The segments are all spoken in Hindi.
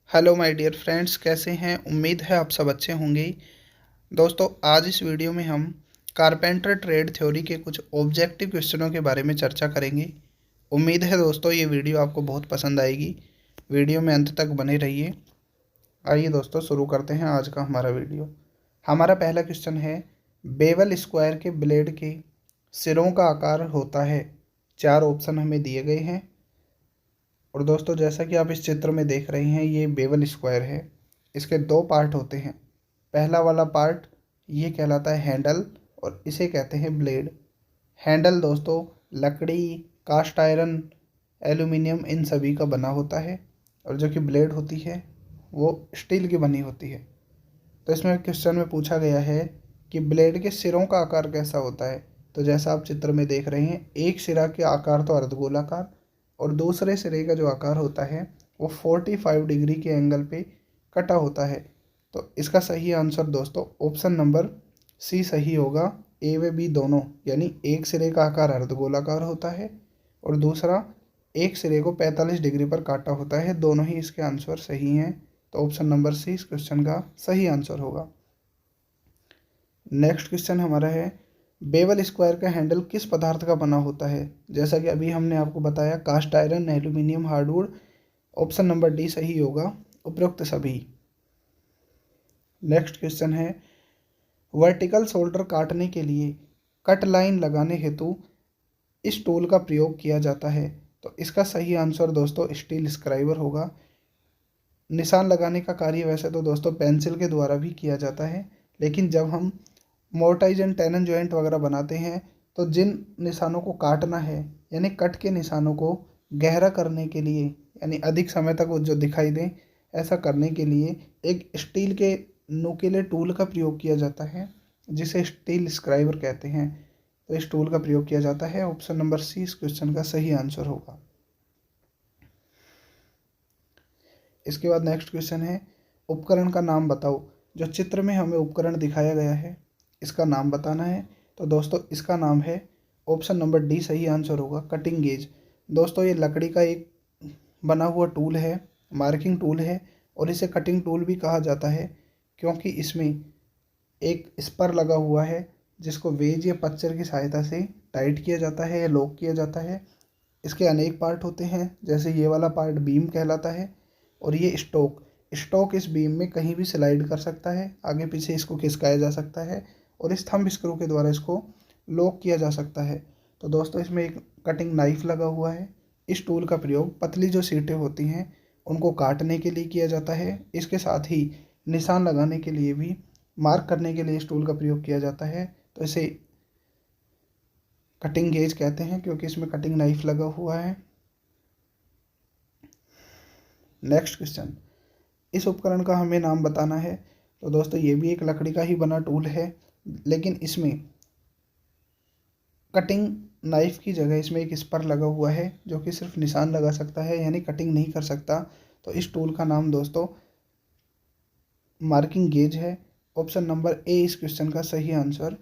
हेलो माय डियर फ्रेंड्स, कैसे हैं। उम्मीद है आप सब अच्छे होंगे। दोस्तों, आज इस वीडियो में हम कारपेंटर ट्रेड थ्योरी के कुछ ऑब्जेक्टिव क्वेश्चनों के बारे में चर्चा करेंगे। उम्मीद है दोस्तों ये वीडियो आपको बहुत पसंद आएगी। वीडियो में अंत तक बने रहिए। आइए दोस्तों शुरू करते हैं आज का हमारा वीडियो। हमारा पहला क्वेश्चन है, बेवल स्क्वायर के ब्लेड के सिरों का आकार होता है। 4 ऑप्शन हमें दिए गए हैं। और दोस्तों, जैसा कि आप इस चित्र में देख रहे हैं, ये बेवल स्क्वायर है। इसके 2 पार्ट होते हैं। पहला वाला पार्ट ये कहलाता है हैंडल और इसे कहते हैं ब्लेड। हैंडल दोस्तों लकड़ी, कास्ट आयरन, एल्यूमिनियम इन सभी का बना होता है। और जो कि ब्लेड होती है वो स्टील की बनी होती है। तो इसमें क्वेश्चन में पूछा गया है कि ब्लेड के सिरों का आकार कैसा होता है। तो जैसा आप चित्र में देख रहे हैं, एक सिरा के आकार तो अर्धगोलाकार और दूसरे सिरे का जो आकार होता है वो 45 डिग्री के एंगल पे कटा होता है। तो इसका सही आंसर दोस्तों ऑप्शन नंबर सी सही होगा। ए व बी दोनों, यानी एक सिरे का आकार अर्धगोलाकार होता है और दूसरा एक सिरे को 45 डिग्री पर काटा होता है। दोनों ही इसके आंसर सही हैं। तो ऑप्शन नंबर सी इस क्वेश्चन का सही आंसर होगा। नेक्स्ट क्वेश्चन हमारा है, बेवल स्क्वायर का हैंडल किस पदार्थ का बना होता है। जैसा कि अभी हमने आपको बताया, cast iron, aluminium, hardwood. Option number D सही होगा, उपरोक्त सभी। नेक्स्ट क्वेश्चन है, वर्टिकल शोल्डर काटने के लिए कट लाइन लगाने हेतु इस टूल का प्रयोग किया जाता है। तो इसका सही आंसर दोस्तों स्टील स्क्राइबर होगा। निशान लगाने का कार्य वैसे तो दोस्तों पेंसिल के द्वारा भी किया जाता है, लेकिन जब हम मोर्टाइज एंड टेनन जॉइंट वगैरह बनाते हैं तो जिन निशानों को काटना है, यानी कट के निशानों को गहरा करने के लिए, यानी अधिक समय तक वो जो दिखाई दें, ऐसा करने के लिए एक स्टील के नुकीले टूल का प्रयोग किया जाता है जिसे स्टील स्क्राइबर कहते हैं। तो इस टूल का प्रयोग किया जाता है। ऑप्शन नंबर सी इस क्वेश्चन का सही आंसर होगा। इसके बाद नेक्स्ट क्वेश्चन है, उपकरण का नाम बताओ। जो चित्र में हमें उपकरण दिखाया गया है इसका नाम बताना है। तो दोस्तों इसका नाम है, ऑप्शन नंबर डी सही आंसर होगा, कटिंग गेज। दोस्तों ये लकड़ी का एक बना हुआ टूल है, मार्किंग टूल है और इसे कटिंग टूल भी कहा जाता है क्योंकि इसमें एक स्पर लगा हुआ है जिसको वेज या पच्चर की सहायता से टाइट किया जाता है या लॉक किया जाता है। इसके अनेक पार्ट होते हैं, जैसे ये वाला पार्ट बीम कहलाता है और ये स्टोक इस बीम में कहीं भी स्लाइड कर सकता है, आगे पीछे इसको खिसकाया जा सकता है और इस थंब स्क्रू के द्वारा इसको लॉक किया जा सकता है। तो दोस्तों इसमें एक कटिंग नाइफ लगा हुआ है। इस टूल का प्रयोग पतली जो सीटें होती हैं उनको काटने के लिए किया जाता है। इसके साथ ही निशान लगाने के लिए भी, मार्क करने के लिए इस टूल का प्रयोग किया जाता है। तो इसे कटिंग गेज कहते हैं क्योंकि इसमें कटिंग नाइफ लगा हुआ है। नेक्स्ट क्वेश्चन, इस उपकरण का हमें नाम बताना है। तो दोस्तों ये भी एक लकड़ी का ही बना टूल है, लेकिन इसमें कटिंग नाइफ की जगह इसमें एक स्पर लगा हुआ है जो कि सिर्फ निशान लगा सकता है, यानी कटिंग नहीं कर सकता। तो इस टूल का नाम दोस्तों मार्किंग गेज है। ऑप्शन नंबर ए इस क्वेश्चन का सही आंसर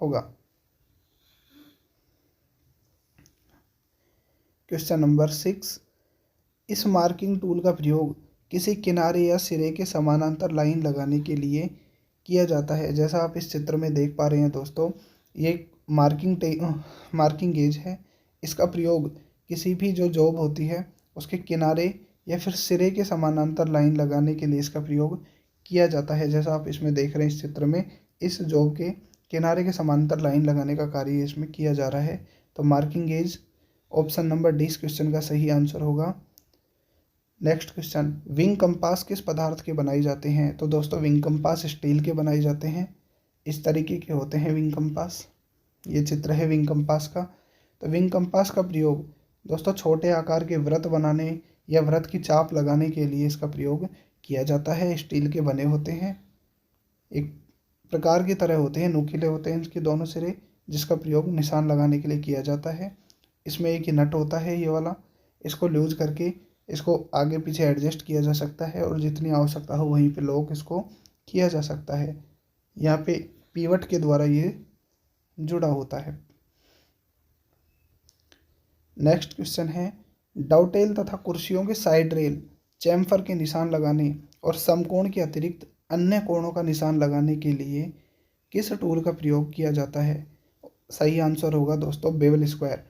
होगा। क्वेश्चन नंबर 6, इस मार्किंग टूल का प्रयोग किसी किनारे या सिरे के समानांतर लाइन लगाने के लिए किया जाता है। जैसा आप इस चित्र में देख पा रहे हैं दोस्तों, ये मार्किंग गेज है। इसका प्रयोग किसी भी जो जॉब होती है उसके किनारे या फिर सिरे के समानांतर लाइन लगाने के लिए इसका प्रयोग किया जाता है। जैसा आप इसमें देख रहे हैं इस चित्र में, इस जॉब के किनारे के समानांतर लाइन लगाने का कार्य इसमें किया जा रहा है। तो marking gauge option number D इस क्वेश्चन का सही आंसर होगा। नेक्स्ट क्वेश्चन, विंग कंपास किस पदार्थ के बनाए जाते हैं। तो दोस्तों विंग कंपास स्टील के बनाए जाते हैं। इस तरीके के होते हैं विंग कंपास। ये चित्र है विंग कंपास का। तो विंग कंपास का प्रयोग दोस्तों छोटे आकार के वृत्त बनाने या वृत्त की चाप लगाने के लिए इसका प्रयोग किया जाता है। स्टील के बने होते हैं, एक प्रकार की तरह होते हैं, नुकीले होते हैं इसके दोनों सिरे, जिसका प्रयोग निशान लगाने के लिए किया जाता है। इसमें एक ही नट होता है ये वाला, इसको लूज करके इसको आगे पीछे एडजस्ट किया जा सकता है और जितनी आवश्यकता हो वहीं पे लॉक इसको किया जा सकता है। यहाँ पे पीवट के द्वारा ये जुड़ा होता है। नेक्स्ट क्वेश्चन है, डॉटेल तथा कुर्सियों के साइड रेल चैम्फर के निशान लगाने और समकोण के अतिरिक्त अन्य कोणों का निशान लगाने के लिए किस टूल का प्रयोग किया जाता है? सही आंसर होगा दोस्तों बेवल स्क्वायर।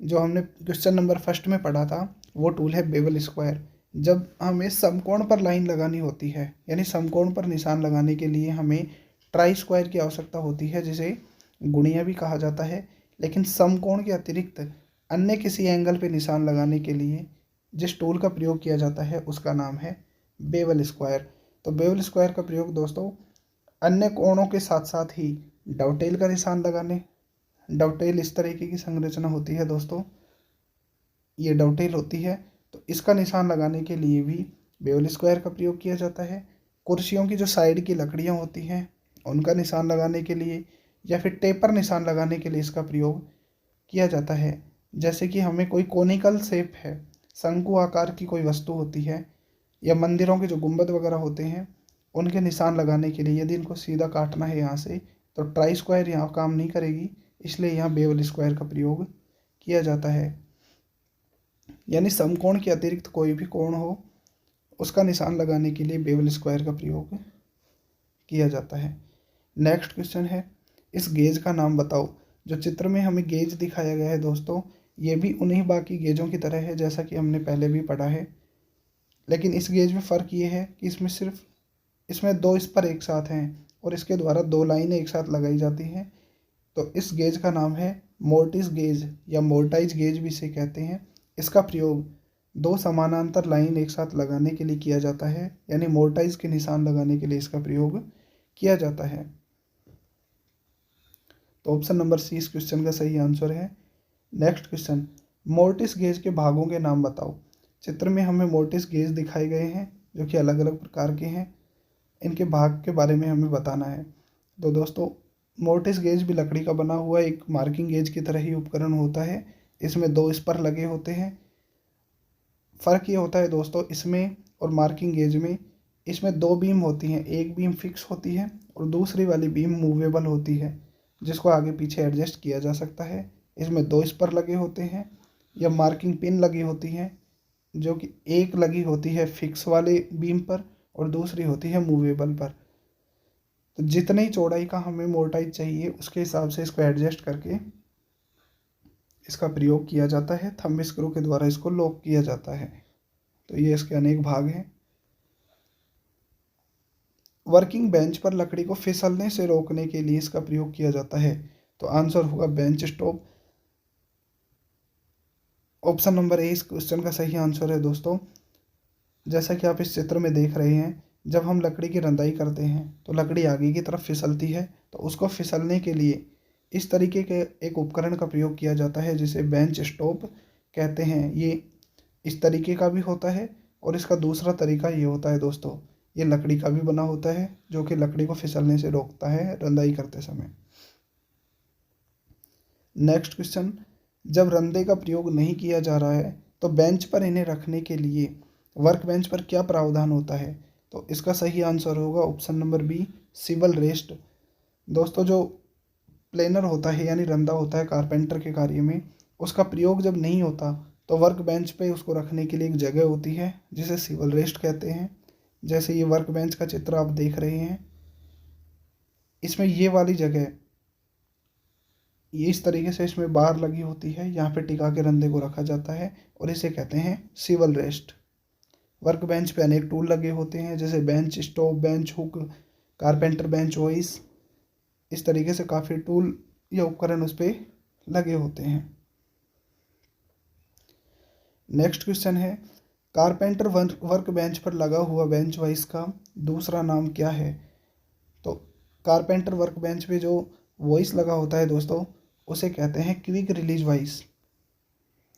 जो हमने क्वेश्चन नंबर फर्स्ट में पढ़ा था वो टूल है बेवल स्क्वायर। जब हमें समकोण पर लाइन लगानी होती है, यानी समकोण पर निशान लगाने के लिए हमें ट्राई स्क्वायर की आवश्यकता होती है, जिसे गुणिया भी कहा जाता है। लेकिन समकोण के अतिरिक्त अन्य किसी एंगल पे निशान लगाने के लिए जिस टूल का प्रयोग किया जाता है उसका नाम है बेवल स्क्वायर। तो बेवल स्क्वायर का प्रयोग दोस्तों अन्य कोणों के साथ साथ ही डॉवटेल का निशान लगाने, डॉवटेल इस तरीके की संरचना होती है दोस्तों, ये डॉवटेल होती है, तो इसका निशान लगाने के लिए भी बेवल स्क्वायर का प्रयोग किया जाता है। कुर्सियों की जो साइड की लकड़ियाँ होती हैं उनका निशान लगाने के लिए या फिर टेपर निशान लगाने के लिए इसका प्रयोग किया जाता है। जैसे कि हमें कोई कोनिकल शेप है, शंकु आकार की कोई वस्तु होती है, या मंदिरों के जो गुंबद वगैरह होते हैं उनके निशान लगाने के लिए यदि इनको सीधा काटना है यहाँ से, तो ट्राई स्क्वायर यहाँ काम नहीं करेगी, इसलिए यहाँ बेवल स्क्वायर का प्रयोग किया जाता है। यानी समकोण के अतिरिक्त कोई भी कोण हो उसका निशान लगाने के लिए बेवल स्क्वायर का प्रयोग किया जाता है। नेक्स्ट क्वेश्चन है, इस गेज का नाम बताओ। जो चित्र में हमें गेज दिखाया गया है दोस्तों, ये भी उन्हीं बाकी गेजों की तरह है जैसा कि हमने पहले भी पढ़ा है, लेकिन इस गेज में फ़र्क ये है कि इसमें दो स्पर एक साथ हैं और इसके द्वारा दो लाइनें एक साथ लगाई जाती हैं। तो इस गेज का नाम है मोर्टिस गेज या मोर्टाइज गेज भी इसे कहते हैं। इसका प्रयोग दो समानांतर लाइन एक साथ लगाने के लिए किया जाता है, यानी मोर्टाइज के निशान लगाने के लिए इसका प्रयोग किया जाता है। तो ऑप्शन नंबर सी इस क्वेश्चन का सही आंसर है। नेक्स्ट क्वेश्चन, मोर्टिस गेज के भागों के नाम बताओ। चित्र में हमें मोर्टिस गेज दिखाए गए हैं जो कि अलग अलग प्रकार के हैं, इनके भाग के बारे में हमें बताना है। तो दोस्तों मोर्टिस गेज भी लकड़ी का बना हुआ एक मार्किंग गेज की तरह ही उपकरण होता है। इसमें दो स्पर लगे होते हैं। फ़र्क ये होता है दोस्तों इसमें और मार्किंग गेज में, इसमें दो बीम होती हैं, एक बीम फिक्स होती है और दूसरी वाली बीम मूवेबल होती है जिसको आगे पीछे एडजस्ट किया जा सकता है। इसमें दो स्पर लगे होते हैं या मार्किंग पिन लगी होती हैं, जो कि एक लगी होती है फिक्स वाले बीम पर और दूसरी होती है मूवेबल पर। तो जितनी चौड़ाई का हमें मोटाई चाहिए उसके हिसाब से इसको एडजस्ट करके इसका प्रयोग किया जाता है। थंब स्क्रू के द्वारा इसको लॉक किया जाता है। तो ये इसके अनेक भाग हैं। वर्किंग बेंच पर लकड़ी को फिसलने से रोकने के लिए इसका प्रयोग किया जाता है। तो आंसर होगा bench stop. Option number A इस क्वेश्चन का सही आंसर है दोस्तों। जैसा कि आप इस चित्र में देख रहे हैं, जब हम लकड़ी की रंधाई करते हैं तो लकड़ी आगे की तरफ फिसलती है, तो उसको फिसलने के लिए इस तरीके के एक उपकरण का प्रयोग किया जाता है जिसे बेंच स्टॉप कहते हैं। ये इस तरीके का भी होता है और इसका दूसरा तरीका ये होता है दोस्तों, ये लकड़ी का भी बना होता है जो कि लकड़ी को फिसलने से रोकता है रंधाई करते समय। नेक्स्ट क्वेश्चन, जब रंधे का प्रयोग नहीं किया जा रहा है तो बेंच पर इन्हें रखने के लिए वर्क बेंच पर क्या प्रावधान होता है? तो इसका सही आंसर होगा option number B, swivel rest. दोस्तों जो प्लेनर होता है यानी रंधा होता है कारपेंटर के कार्य में, उसका प्रयोग जब नहीं होता तो वर्क बेंच पे उसको रखने के लिए एक जगह होती है जिसे सिवल रेस्ट कहते हैं। जैसे ये वर्क बेंच का चित्र आप देख रहे हैं, इसमें ये वाली जगह ये इस तरीके से इसमें बार लगी होती है, यहाँ पे टिका के रंधे को रखा जाता है और इसे कहते हैं सिवल रेस्ट। वर्क बेंच पे अनेक टूल लगे होते हैं जैसे bench stop, bench hook, carpenter bench voice, इस तरीके से काफ़ी टूल या उपकरण उस पर लगे होते हैं। नेक्स्ट क्वेश्चन है, कारपेंटर वर्क बेंच पर लगा हुआ बेंच वाइस का दूसरा नाम क्या है? तो कारपेंटर वर्क बेंच पे जो वॉइस लगा होता है दोस्तों उसे कहते हैं क्विक रिलीज वाइस।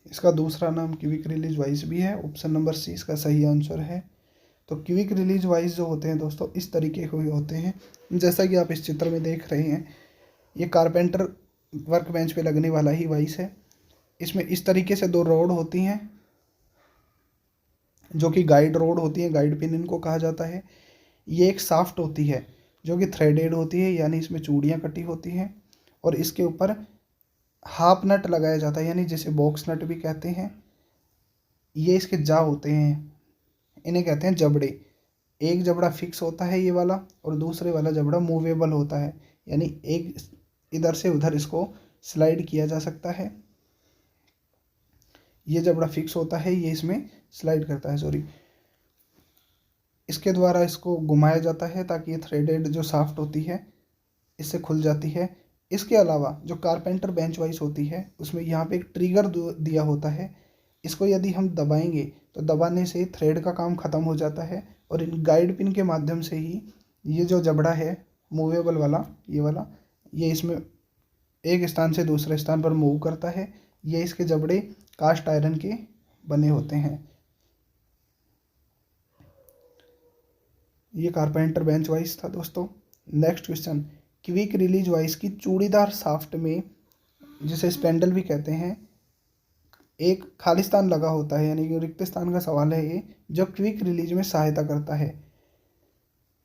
इसका दूसरा नाम क्विक रिलीज वाइस भी है। ऑप्शन नंबर सी इसका सही आंसर है। तो क्विक रिलीज वाइस जो होते हैं दोस्तों इस तरीके के होते हैं जैसा कि आप इस चित्र में देख रहे हैं। ये कारपेंटर वर्क बेंच पे लगने वाला ही वाइस है। इसमें इस तरीके से दो रोड होती हैं जो कि गाइड रोड होती हैं, गाइड पिन इनको कहा जाता है। ये एक साफ्ट होती है जो कि थ्रेडेड होती है, यानी इसमें चूड़ियाँ कटी होती हैं और इसके ऊपर हाफ नट लगाया जाता है यानी जिसे बॉक्स नट भी कहते हैं। ये इसके जा होते हैं, इन्हें कहते हैं जबड़े। एक जबड़ा फिक्स होता है ये वाला, और दूसरे वाला जबड़ा मूवेबल होता है, यानी एक इधर से उधर इसको स्लाइड किया जा सकता है। ये जबड़ा फिक्स होता है, ये इसमें स्लाइड करता है, सॉरी, इसके द्वारा इसको घुमाया जाता है ताकि ये थ्रेडेड जो शाफ्ट होती है इससे खुल जाती है। इसके अलावा जो कारपेंटर बेंच वाइस होती है उसमें यहाँ पे एक ट्रिगर दिया होता है। इसको यदि हम दबाएंगे तो दबाने से थ्रेड का काम ख़त्म हो जाता है, और इन गाइड पिन के माध्यम से ही ये जो जबड़ा है मूवेबल वाला, ये वाला, ये इसमें एक स्थान से दूसरे स्थान पर मूव करता है। ये इसके जबड़े कास्ट आयरन के बने होते हैं। ये कारपेंटर बेंच वाइस था दोस्तों। Next question, quick release vice की चूड़ीदार शाफ्ट में, जिसे स्पेंडल भी कहते हैं, एक खाली स्थान लगा होता है, यानी कि रिक्त स्थान का सवाल है ये, जो क्विक रिलीज में सहायता करता है।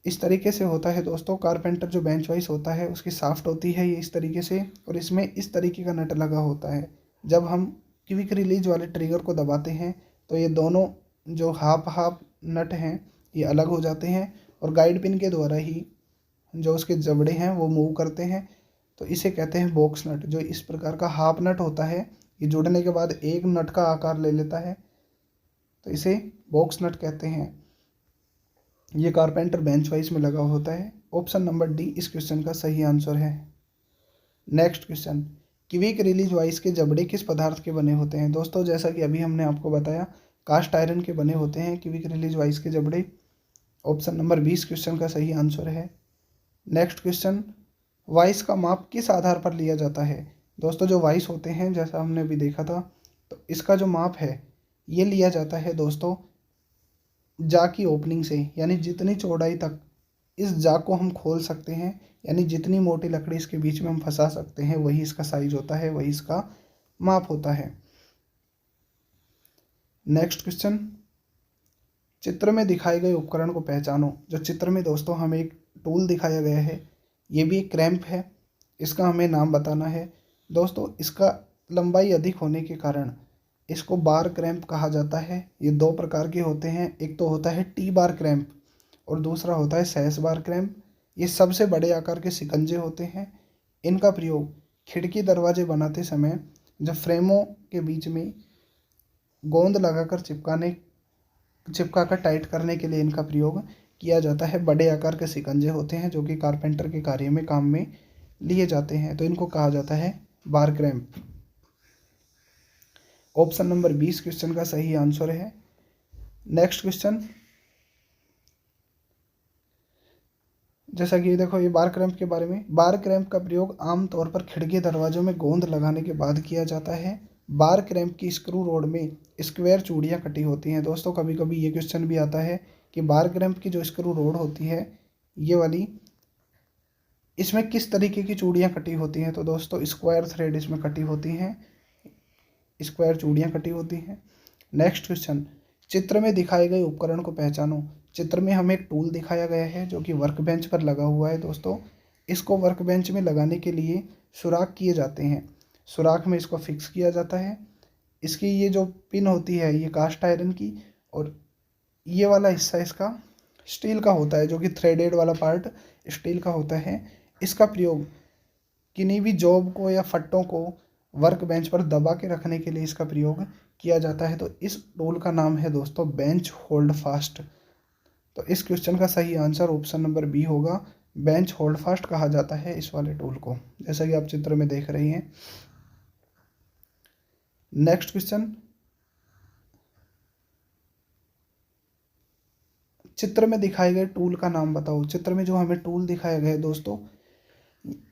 इस तरीके से होता है दोस्तों। कारपेंटर जो बेंच वाइस होता है उसकी शाफ्ट होती है ये इस तरीके से, और इसमें इस तरीके का नट लगा होता है। जब हम क्विक रिलीज वाले ट्रिगर को दबाते हैं तो ये दोनों जो हाफ नट हैं ये अलग हो जाते हैं, और गाइड पिन के द्वारा ही जो उसके जबड़े हैं वो मूव करते हैं। तो इसे कहते हैं बॉक्स नट। जो इस प्रकार का हाफ नट होता है ये जुड़ने के बाद एक नट का आकार ले लेता है, तो इसे बॉक्स नट कहते हैं। ये कारपेंटर बेंच वाइस में लगा होता है। ऑप्शन नंबर डी इस क्वेश्चन का सही आंसर है। Next question, quick release vice के जबड़े किस पदार्थ के बने होते हैं? दोस्तों जैसा कि अभी हमने आपको बताया, कास्ट आयरन के बने होते हैं क्विक रिलीज वाइस के जबड़े। ऑप्शन नंबर 20 क्वेश्चन का सही आंसर है। नेक्स्ट क्वेश्चन, वाइस का माप किस आधार पर लिया जाता है? दोस्तों जो वाइस होते हैं, जैसा हमने अभी देखा था, तो इसका जो माप है ये लिया जाता है दोस्तों जा की ओपनिंग से, यानी जितनी चौड़ाई तक इस जा को हम खोल सकते हैं, यानी जितनी मोटी लकड़ी इसके बीच में हम फंसा सकते हैं, वही इसका साइज होता है, वही इसका माप होता है। नेक्स्ट क्वेश्चन, चित्र में दिखाए गए उपकरण को पहचानो। जो चित्र में दोस्तों हमें एक टूल दिखाया गया है, ये भी एक क्रैंप है, इसका हमें नाम बताना है। दोस्तों इसका लंबाई अधिक होने के कारण इसको बार क्रैंप कहा जाता है। ये दो प्रकार के होते हैं, एक तो होता है टी बार क्रैंप और दूसरा होता है सैस बार क्रैंप। ये सबसे बड़े आकार के शिकंजे होते हैं। इनका प्रयोग खिड़की दरवाजे बनाते समय जब फ्रेमों के बीच में गोंद लगाकर चिपका कर टाइट करने के लिए इनका प्रयोग किया जाता है। बड़े आकार के शिकंजे होते हैं जो कि कारपेंटर के कार्य में काम में लिए जाते हैं, तो इनको कहा जाता है बार क्रैंप। ऑप्शन नंबर 20 क्वेश्चन का सही आंसर है। नेक्स्ट क्वेश्चन, जैसा कि देखो ये बार क्रैंप के बारे में, बार क्रैंप का प्रयोग आमतौर पर खिड़की दरवाजों में गोंद लगाने के बाद किया जाता है। बार क्रैंप की स्क्रू रोड में स्क्वायर चूड़ियाँ कटी होती हैं। दोस्तों कभी कभी ये क्वेश्चन भी आता है कि बार क्रैंप की जो स्क्रू रोड होती है ये वाली, इसमें किस तरीके की चूड़ियाँ कटी होती हैं? तो दोस्तों स्क्वायर थ्रेड इसमें कटी होती हैं, स्क्वायर चूड़ियाँ कटी होती हैं। नेक्स्ट क्वेश्चन, चित्र में दिखाए गए उपकरण को पहचानो। चित्र में हमें एक टूल दिखाया गया है जो कि वर्क बेंच पर लगा हुआ है। दोस्तों इसको वर्क बेंच में लगाने के लिए सुराख किए जाते हैं, सुराख में इसको फिक्स किया जाता है। इसकी ये जो पिन होती है ये कास्ट आयरन की, और ये वाला हिस्सा इसका स्टील का होता है, जो कि थ्रेडेड वाला पार्ट स्टील का होता है। इसका प्रयोग किन्हीं भी जॉब को या फट्टों को वर्क बेंच पर दबा के रखने के लिए इसका प्रयोग किया जाता है। तो इस टूल का नाम है दोस्तों बेंच होल्ड फास्ट। तो इस क्वेश्चन का सही आंसर ऑप्शन नंबर बी होगा। बेंच होल्ड फास्ट कहा जाता है इस वाले टूल को, जैसा कि आप चित्र में देख रही हैं। नेक्स्ट क्वेश्चन, चित्र में दिखाए गए टूल का नाम बताओ। चित्र में जो हमें टूल दिखाया गया है दोस्तों,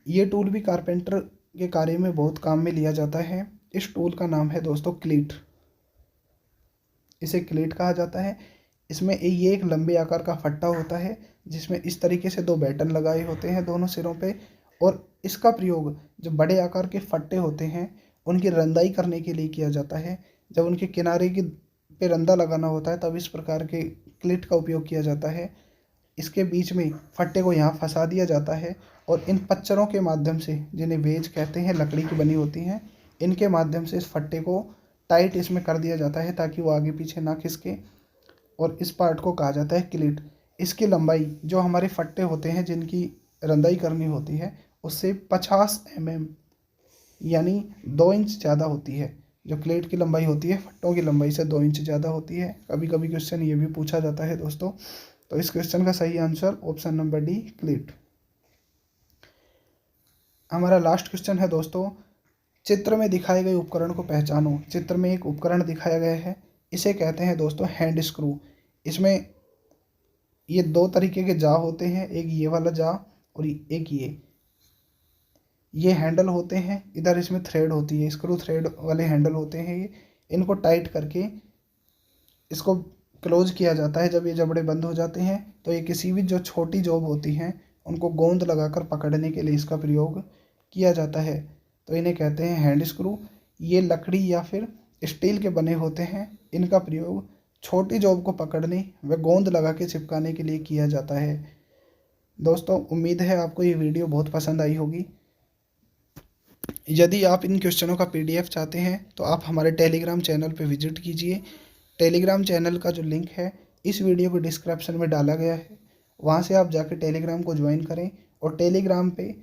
ये टूल भी कारपेंटर के कार्य में बहुत काम में लिया जाता है। इस टूल का नाम है दोस्तों क्लीट, इसे क्लीट कहा जाता है। इसमें ये एक लंबे आकार का फट्टा होता है जिसमें इस तरीके से दो बैटन लगाए होते हैं दोनों सिरों पे, और इसका प्रयोग जो बड़े आकार के फट्टे होते हैं उनकी रंदाई करने के लिए किया जाता है। जब उनके किनारे की पे रंदा लगाना होता है तब इस प्रकार के क्लिट का उपयोग किया जाता है। इसके बीच में फट्टे को यहाँ फंसा दिया जाता है, और इन पच्चरों के माध्यम से, जिन्हें वेज कहते हैं, लकड़ी की बनी होती हैं, इनके माध्यम से इस फट्टे को टाइट इसमें कर दिया जाता है ताकि वो आगे पीछे ना खिसके। और इस पार्ट को कहा जाता है क्लीट। इसकी लंबाई जो हमारे फट्टे होते हैं जिनकी रंधाई करनी होती है उससे 50 mm यानी 2 इंच ज़्यादा होती है। जो क्लीट की लंबाई होती है फट्टों की लंबाई से 2 इंच ज़्यादा होती है। कभी कभी क्वेश्चन ये भी पूछा जाता है दोस्तों। तो इस क्वेश्चन का सही आंसर ऑप्शन नंबर डी क्लीट। हमारा लास्ट क्वेश्चन है दोस्तों, चित्र में दिखाए गए उपकरण को पहचानो। चित्र में एक उपकरण दिखाया गया है, इसे कहते हैं दोस्तों हैंड स्क्रू। इसमें ये 2 तरीके के जा होते हैं, एक ये वाला जा और एक ये हैंडल होते हैं। इधर इसमें थ्रेड होती है, स्क्रू थ्रेड वाले हैंडल होते हैं ये। इनको टाइट करके इसको क्लोज किया जाता है। जब ये जबड़े बंद हो जाते हैं तो ये किसी भी जो छोटी जॉब होती हैं उनको गोंद लगाकर पकड़ने के लिए इसका प्रयोग किया जाता है। तो इन्हें कहते हैं हैंड स्क्रू। ये लकड़ी या फिर स्टील के बने होते हैं। इनका प्रयोग छोटी जॉब को पकड़ने व गोंद लगा के चिपकाने के लिए किया जाता है। दोस्तों उम्मीद है आपको ये वीडियो बहुत पसंद आई होगी। यदि आप इन क्वेश्चनों का PDF चाहते हैं तो आप हमारे टेलीग्राम चैनल पर विजिट कीजिए। टेलीग्राम चैनल का जो लिंक है इस वीडियो के डिस्क्रिप्शन में डाला गया है। वहाँ से आप जाकर टेलीग्राम को ज्वाइन करें और टेलीग्राम पे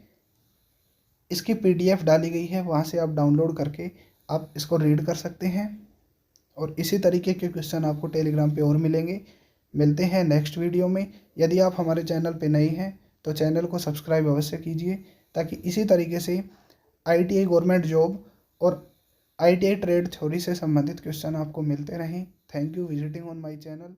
इसकी PDF डाली गई है, वहाँ से आप डाउनलोड करके आप इसको रीड कर सकते हैं। और इसी तरीके के क्वेश्चन आपको टेलीग्राम पे और मिलेंगे। मिलते हैं नेक्स्ट वीडियो में। यदि आप हमारे चैनल पे नए हैं तो चैनल को सब्सक्राइब अवश्य कीजिए, ताकि इसी तरीके से ITI गवर्नमेंट जॉब और ITI ट्रेड थ्योरी से संबंधित क्वेश्चन आपको मिलते रहें। Thank you visiting on my channel.